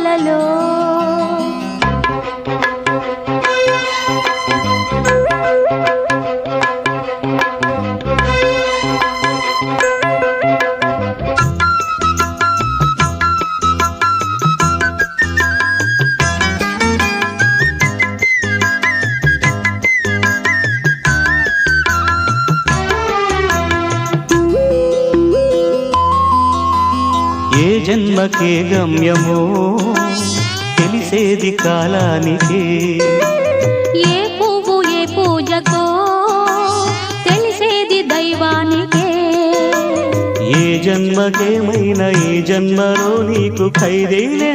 కోవెలలో ఏ జన్మకే గమ్యమో తెలిసేది కాలానికే, ఏ పువ్వు ఏ పూజకో తెలిసేది దైవానికే. ఏ జన్మకేమైనా ఈ జన్మలో నీకు ఖైదేలే